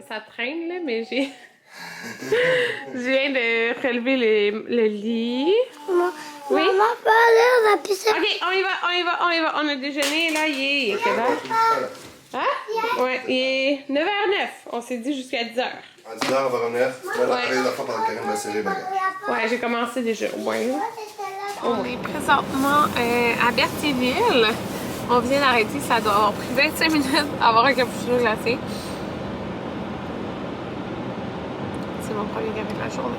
ça traîne là, mais j'ai... Je viens de relever le lit. Oui? Maman, pas aller, on a pu se... Ok, on y va. On a déjeuné, là, il est quelle heure? Hein? Ouais, il est 9h09. On s'est dit jusqu'à 10h. À 10h, on va revenir. Tu vas aller la fois pendant que Karine va serrer les bagages. Ouais, j'ai commencé déjà, au moins. On est présentement à Berthierville. On vient d'arrêter, ça doit avoir pris 25 minutes à avoir un cappuccino glacé. C'est mon premier café de la journée.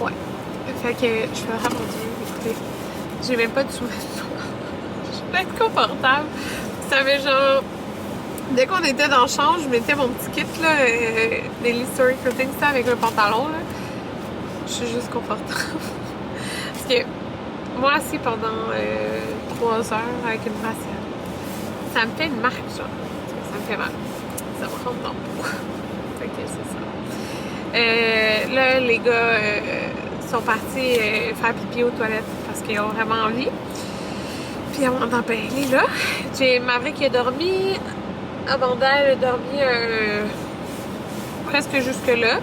Ouais. Fait que je suis vraiment dure, écoutez. J'ai même pas de sous-vêtements. Je vais être confortable. Ça fait genre... Dès qu'on était dans le champ, je mettais mon petit kit là, des Listerine Cuttings avec le pantalon. Là. Je suis juste confortable. Parce que moi, assis pendant 3 heures avec une brassière, ça me fait une marque, genre. Ça me fait mal. Ça me rentre dans le pot. Fait que c'est ça. Là, les gars sont partis faire pipi aux toilettes parce qu'ils ont vraiment envie. Puis Amanda, ben, elle est là. J'ai Maverick qui a dormi. Amanda, elle a dormi presque jusque-là.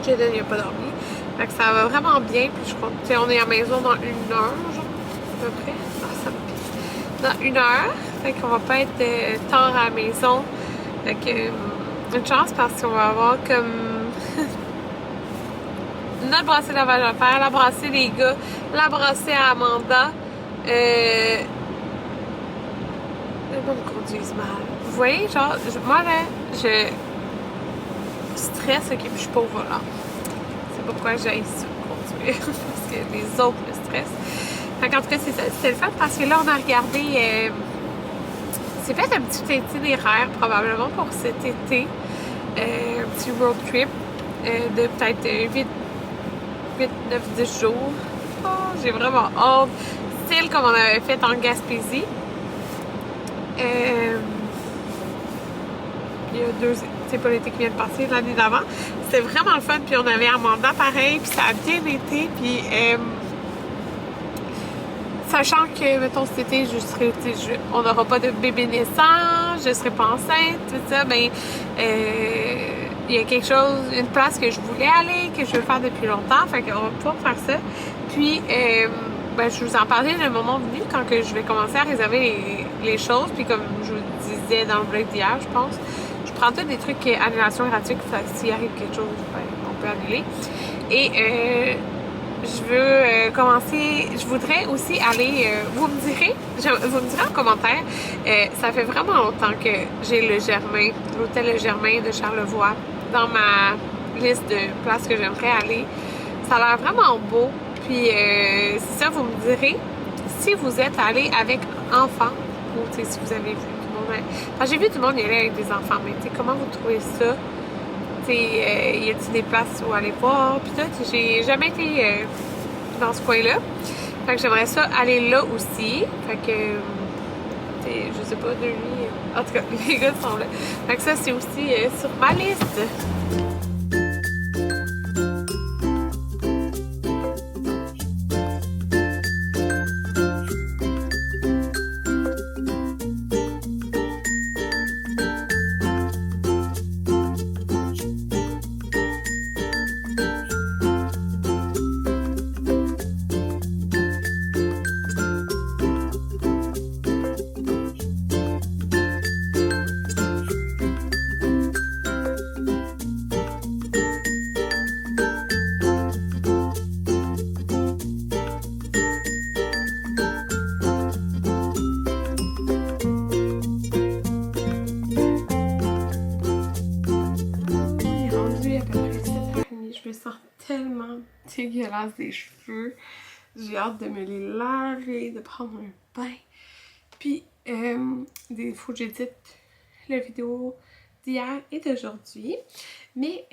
Jaden, il n'a pas dormi. Fait que ça va vraiment bien. Puis je crois que on est à la maison dans 1 heure, genre, à peu près. Ah, ça me pique. Dans 1 heure. Fait qu'on va pas être tard à la maison. Fait que, une chance parce qu'on va avoir comme notre brassée de lavage à faire, la brassée des gars, la brassée à Amanda. Pas me conduise mal. Vous voyez, genre, moi là, je stresse, ok, puis je suis pas au volant. C'est pourquoi j'ai ça conduire. Parce que les autres me stressent. Fait qu'en tout cas, c'était le fun parce que là, on a regardé. C'est fait un petit itinéraire probablement pour cet été. Un petit road trip de peut-être 8, 9, 10 jours. Oh, j'ai vraiment hâte. Style comme on avait fait en Gaspésie. Il y a 2, c'est pas l'été qui vient de passer, l'année d'avant. C'était vraiment le fun, puis on avait Amanda pareil, puis ça a bien été, puis sachant que, mettons, cet été, on n'aura pas de bébé naissant, je serai pas enceinte, tout ça, ben, il y a quelque chose, une place que je voulais aller, que je veux faire depuis longtemps, fait qu'on va pouvoir faire ça. Puis, ben, je vous en parlais le moment venu quand que je vais commencer à réserver les choses, puis comme je vous disais dans le vlog d'hier, je pense, je prends tous des trucs annulation gratuite, s'il arrive quelque chose, ben, on peut annuler. Et je veux commencer, je voudrais aussi aller, vous me direz en commentaire, ça fait vraiment longtemps que j'ai le Germain, l'hôtel Le Germain de Charlevoix dans ma liste de places que j'aimerais aller. Ça a l'air vraiment beau, puis c'est ça, vous me direz si vous êtes allé avec enfants, ou si vous avez vu tout le monde, enfin, j'ai vu tout le monde y aller avec des enfants, mais comment vous trouvez ça? Y a-t-il des places où aller voir? Puis tout, j'ai jamais été dans ce coin-là. Fait que j'aimerais ça aller là aussi. Fait que, je sais pas, de lui. En tout cas, les gars sont là. Fait que ça, c'est aussi sur ma liste. Tellement dégueulasse des cheveux. J'ai hâte de me les laver, de prendre un bain. Puis, des fois, j'édite la vidéo d'hier et d'aujourd'hui. Mais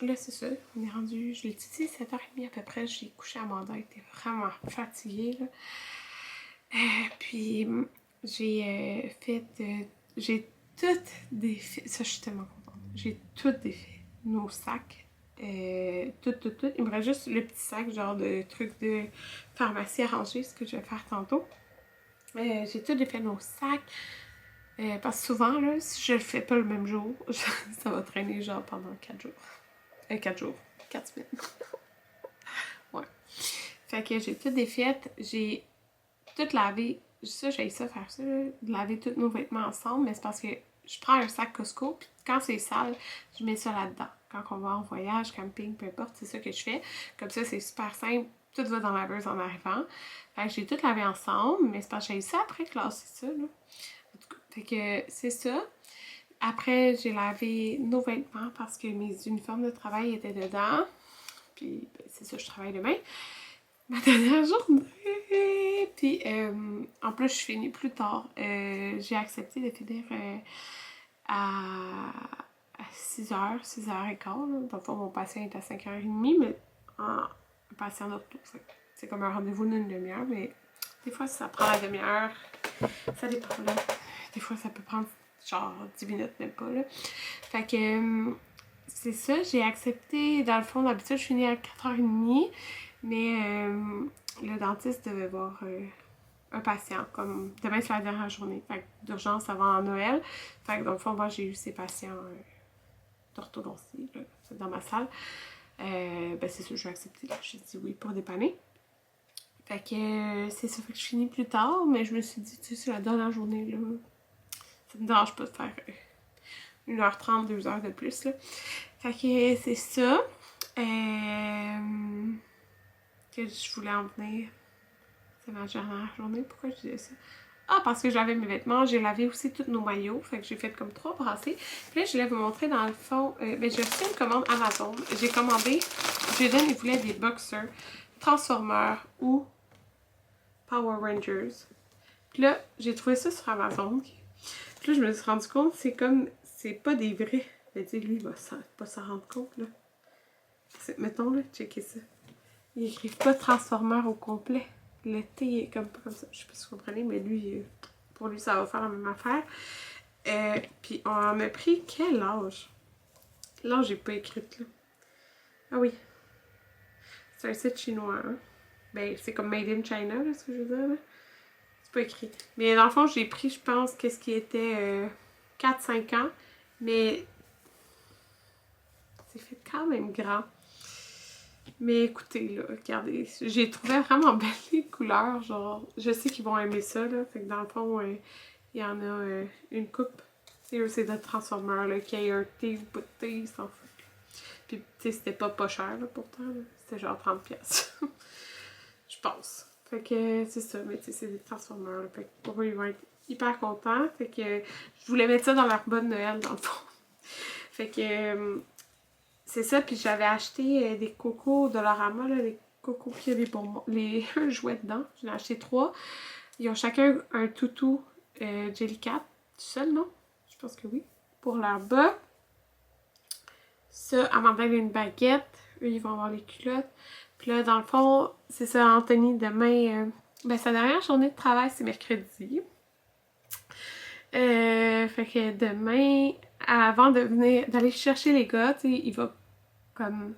là, c'est ça. On est rendu, je l'ai dit, 7h30 à peu près. J'ai couché Amanda, elle était vraiment fatiguée. Là. Puis, j'ai fait. J'ai tout défait. Ça, je suis tellement contente. J'ai tout défait. Nos sacs. Tout. Il me reste juste le petit sac, genre de trucs de pharmacie à ranger, ce que je vais faire tantôt. J'ai tout défait nos sacs. Parce que souvent, là, si je le fais pas le même jour, ça va traîner genre pendant 4 jours. 4 jours. 4 semaines. Ouais. Fait que j'ai tout défait, j'ai tout lavé. Ça, j'ai ça faire ça, là, de laver tous nos vêtements ensemble, mais c'est parce que je prends un sac Costco, puis quand c'est sale, je mets ça là-dedans. Quand on va en voyage, camping, peu importe, c'est ça que je fais. Comme ça, c'est super simple. Tout va dans la laveuse en arrivant. Fait que j'ai tout lavé ensemble, mais c'est parce que j'ai ça après classer ça, là. En tout cas, fait que c'est ça. Après, j'ai lavé nos vêtements parce que mes uniformes de travail étaient dedans. Puis, ben, c'est ça, je travaille demain. Ma dernière journée! Puis, en plus, je finis plus tard. J'ai accepté de finir à 6h, 6h15. Dans le fond, mon patient est à 5h30, mais un patient d'ortho. C'est comme un rendez-vous d'une demi-heure, mais des fois, ça prend la demi-heure. Ça dépend, là. Des fois, ça peut prendre genre 10 minutes, même pas, là. Fait que, c'est ça, j'ai accepté. Dans le fond, d'habitude, je finis à 4h30, mais le dentiste devait voir un patient. Comme demain, c'est la dernière journée. Fait que d'urgence avant Noël. Fait que dans le fond, moi, j'ai eu ces patients d'orthodontie, là, c'est dans ma salle. Ben, c'est ça, je vais accepter. J'ai dit oui pour dépanner. Fait que c'est ça, fait que je finis plus tard, mais je me suis dit, tu sais, c'est la dernière journée, là. Ça me dérange pas de faire 1h30, 2h de plus, là. Fait que c'est ça. Que je voulais en venir. C'est ma dernière journée. Pourquoi je disais ça? Ah, parce que j'avais mes vêtements. J'ai lavé aussi tous nos maillots. Fait que j'ai fait comme 3 brassées. Puis là, je voulais vous montrer dans le fond. Ben, j'ai reçu une commande Amazon. J'ai commandé. Jaden, il voulait des boxers, Transformers ou Power Rangers. Puis là, j'ai trouvé ça sur Amazon. Puis là, je me suis rendu compte, c'est comme. C'est pas des vrais. Mais tu sais, lui, il va pas s'en rendre compte, là. Mettons, là, checkez ça. Ils écrivent pas Transformers au complet. Le T est comme ça. Je sais pas si vous comprenez, mais lui, pour lui, ça va faire la même affaire. Puis on en a pris quel âge? L'âge, j'ai pas écrit là. Ah oui. C'est un site chinois, hein? Ben, c'est comme Made in China, là, ce que je veux dire, là. C'est pas écrit. Mais dans le fond, j'ai pris, je pense, qu'est-ce qui était 4-5 ans. Mais c'est fait quand même grand. Mais écoutez, là, regardez, j'ai trouvé vraiment belles les couleurs, genre, je sais qu'ils vont aimer ça, là, fait que dans le fond, il y en a une coupe, c'est de Transformers, là, qu'il y ait un thé ou pas de thé, ils s'en foutent. Puis, tu sais, c'était pas cher, là, pourtant, là. C'était genre 30$, je pense. Fait que, c'est ça, mais tu sais, c'est des Transformers, là, fait que pour eux, ils vont être hyper contents, fait que je voulais mettre ça dans leur bonne Noël, dans le fond. Fait que... c'est ça, puis j'avais acheté des cocos Dollarama, là, les cocos qui ont des bonbons, les jouets dedans. J'en ai acheté 3. Ils ont chacun un toutou Jellycat. Tout seul, non? Je pense que oui. Pour leur bas. Ça, Amanda a une baguette. Eux, ils vont avoir les culottes. Puis là, dans le fond, c'est ça, Anthony, demain... ben, sa dernière journée de travail, c'est mercredi. Fait que demain, avant de venir, d'aller chercher les gars, tu sais, il va comme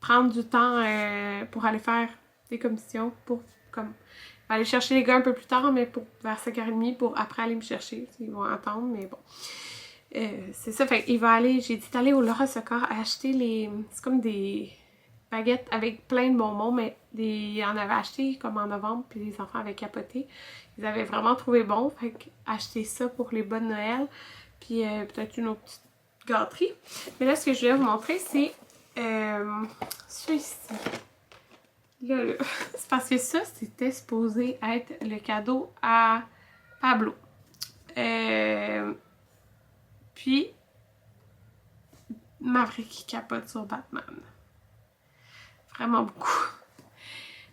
prendre du temps pour aller faire des commissions, pour comme aller chercher les gars un peu plus tard, mais pour vers 5h30 pour après aller me chercher. Ils vont attendre, mais bon. C'est ça, fait qu'il va aller, j'ai dit d'aller au Laura Secours acheter les. C'est comme des baguettes avec plein de bonbons, mais il en avait acheté comme en novembre, puis les enfants avaient capoté. Ils avaient vraiment trouvé bon, fait qu'acheter ça pour les bonnes Noël, puis peut-être une autre petite gâterie. Mais là, ce que je voulais vous montrer, c'est ça ici. Là. C'est parce que ça, c'était supposé être le cadeau à Pablo. Puis, Maverick qui capote sur Batman. Vraiment beaucoup.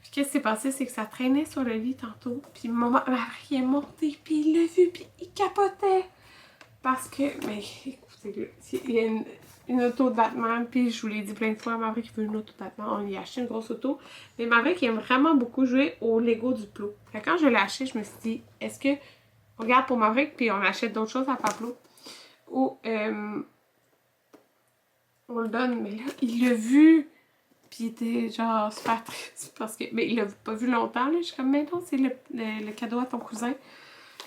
Puis qu'est-ce qui s'est passé, c'est que ça traînait sur le lit tantôt. Puis Maverick est monté, puis il l'a vu, puis il capotait. Parce que, mais écoutez, il y a une auto de Batman, puis je vous l'ai dit plein de fois, Maverick veut une auto de Batman, on y a acheté une grosse auto. Mais Maverick il aime vraiment beaucoup jouer au Lego du Plo. Fait que quand je l'ai acheté, je me suis dit, est-ce que on regarde pour Maverick, puis on achète d'autres choses à Pablo? Ou on le donne, mais là, il l'a vu, puis il était genre super triste, parce que, mais il l'a pas vu longtemps, là, je suis comme, mais non, c'est le cadeau à ton cousin.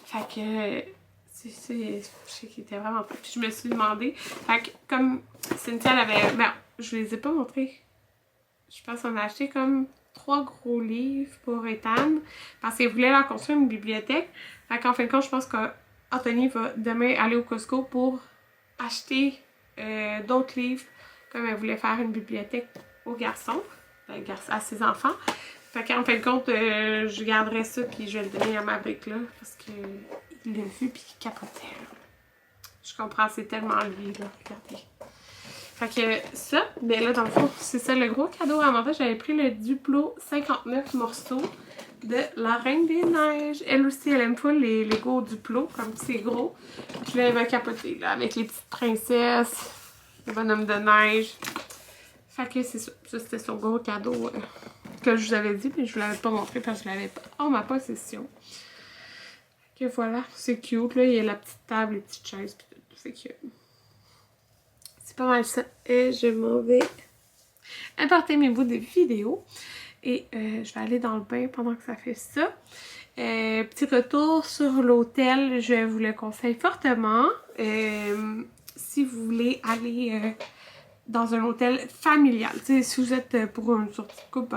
Fait que... je sais qu'il était vraiment pas. Puis je me suis demandé, fait que comme Cynthia elle avait, ben je les ai pas montrés. Je pense qu'on a acheté comme 3 gros livres pour Ethan parce qu'il voulait leur construire une bibliothèque. Fait qu'en fin de compte, je pense qu'Anthony va demain aller au Costco pour acheter d'autres livres comme elle voulait faire une bibliothèque aux garçons, à ses enfants. Fait qu'en fin de compte, je garderai ça puis je vais le donner à Maverick là parce qu'il l'a vu puis il capotait. Là. Je comprends, c'est tellement lui là, regardez. Fait que ça, ben là dans le fond, c'est ça le gros cadeau à manger. J'avais pris le Duplo 59 morceaux de la Reine des Neiges. Elle aussi, elle aime pas les Lego Duplo, comme c'est gros. Je l'avais capoté là, avec les petites princesses, le bonhomme de neige. Fait que c'est ça. Ça, c'était son gros cadeau que je vous avais dit, mais je vous l'avais pas montré parce que je l'avais pas en ma possession. Fait que voilà, c'est cute. Là, il y a la petite table, les petites chaises, pis tout. Fait que c'est pas mal ça. Et je m'en vais importer mes bouts de vidéo. Et je vais aller dans le bain pendant que ça fait ça. Petit retour sur l'hôtel, je vous le conseille fortement. Si vous voulez aller dans un hôtel familial, t'sais, si vous êtes pour une sortie de couple,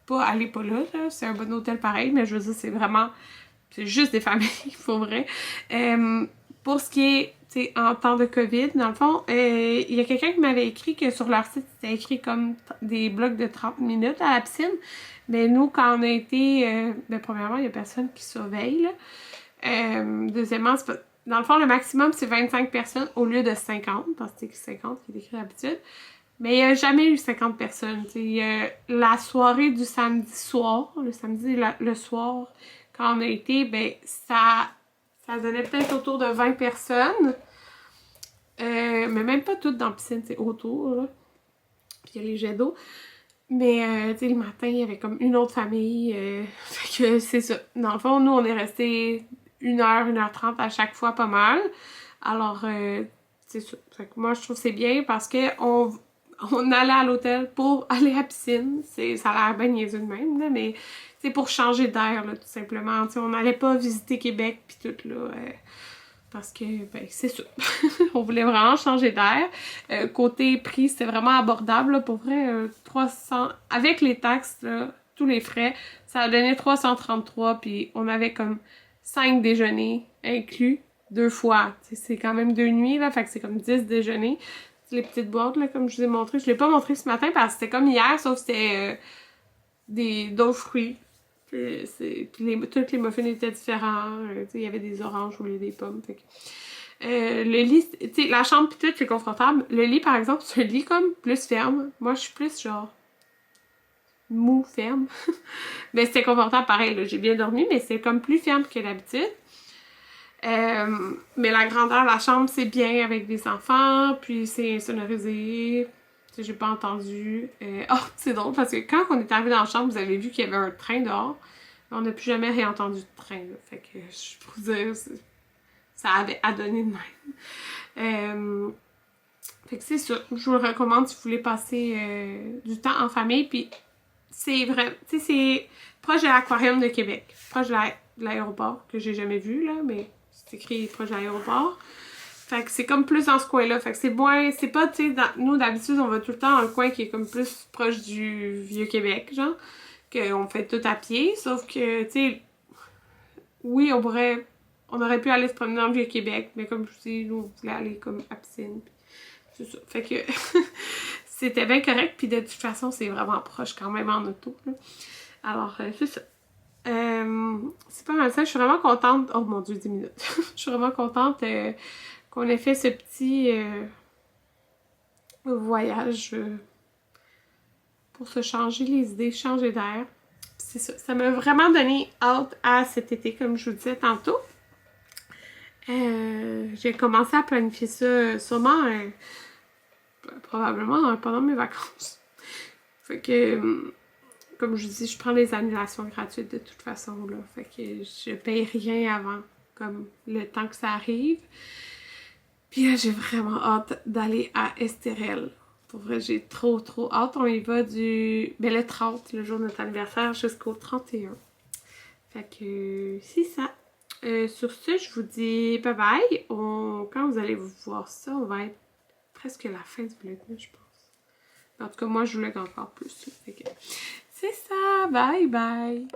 allez pas là, c'est un bon hôtel pareil, mais je veux dire, c'est juste des familles, pour vrai. Pour ce qui est, tu sais, en temps de COVID, dans le fond, il y a quelqu'un qui m'avait écrit que sur leur site, c'était écrit comme des blocs de 30 minutes à la piscine. Mais nous, quand on a été, premièrement, il y a personne qui surveille, là. Deuxièmement, c'est pas... Dans le fond, le maximum, c'est 25 personnes au lieu de 50, parce que c'est 50 qui est écrit d'habitude. Mais il n'y a jamais eu 50 personnes. La soirée du samedi soir, le samedi, le soir, quand on a été, ben, ça donnait peut-être autour de 20 personnes. Mais même pas toutes dans la piscine, c'est autour, là. Puis il y a les jets d'eau. Mais, tu sais, le matin, il y avait comme une autre famille. Fait que c'est ça. Dans le fond, nous, on est restés 1h, 1h30 à chaque fois, pas mal. Alors, c'est ça. Fait que moi, je trouve que c'est bien parce que on allait à l'hôtel pour aller à la piscine. Ça a l'air bien niaiseux de même, là, mais c'est pour changer d'air, là, tout simplement. T'sais, on n'allait pas visiter Québec pis tout, là. Parce que, ben, c'est ça. On voulait vraiment changer d'air. Côté prix, c'était vraiment abordable, là, pour vrai. 300... Avec les taxes, là, tous les frais, ça a donné 333, puis on avait comme 5 déjeuners inclus 2 fois. T'sais, c'est quand même 2 nuits, là, fait que c'est comme 10 déjeuners. Les petites boîtes, là, comme je vous ai montré. Je l'ai pas montré ce matin parce que c'était comme hier, sauf que c'était d'autres fruits. Puis tous les muffins étaient différents. Il y avait des oranges au lieu des pommes. Fait que, le lit, tu sais, la chambre pis tout, c'est confortable. Le lit, par exemple, c'est un lit comme plus ferme. Moi, je suis plus genre mou, ferme. Mais c'était confortable pareil, là. J'ai bien dormi, mais c'est comme plus ferme que d'habitude. Mais la grandeur de la chambre, c'est bien avec des enfants, puis c'est sonorisé. J'ai pas entendu. Oh, c'est drôle parce que quand on est arrivé dans la chambre, vous avez vu qu'il y avait un train dehors. On n'a plus jamais réentendu de train. Là. Fait que je peux vous dire, ça avait à donner de même. Fait que c'est ça. Je vous le recommande si vous voulez passer du temps en famille. Puis c'est vrai, tu sais, c'est proche de l'Aquarium de Québec. Proche de l'aéroport, que j'ai jamais vu, là, mais c'est écrit proche de l'aéroport. Fait que c'est comme plus dans ce coin-là. Fait que c'est moins... C'est pas, tu sais, nous, d'habitude, on va tout le temps dans un coin qui est comme plus proche du Vieux-Québec, genre. Qu'on fait tout à pied. Sauf que, tu sais... Oui, on aurait pu aller se promener dans le Vieux-Québec. Mais comme je vous dis, nous, on voulait aller comme à piscine. C'est ça. Fait que... c'était bien correct. Puis de toute façon, c'est vraiment proche quand même en auto, là. Alors, c'est ça. C'est pas mal ça. Je suis vraiment contente... Oh mon Dieu, 10 minutes. Je suis vraiment contente... qu'on ait fait ce petit voyage pour se changer les idées, changer d'air. C'est ça. Ça m'a vraiment donné hâte à cet été, comme je vous disais tantôt. J'ai commencé à planifier ça sûrement, probablement pendant mes vacances. Fait que, comme je vous dis, je prends les annulations gratuites de toute façon, là. Fait que je paye rien avant, comme le temps que ça arrive. Puis là, j'ai vraiment hâte d'aller à Estérel. Pour vrai, j'ai trop hâte. On y va le 30, le jour de notre anniversaire, jusqu'au 31. Fait que c'est ça. Sur ce, je vous dis bye bye. Quand vous allez voir ça, on va être presque à la fin du vlogmas, je pense. En tout cas, moi, je vlog encore plus. C'est ça, bye bye!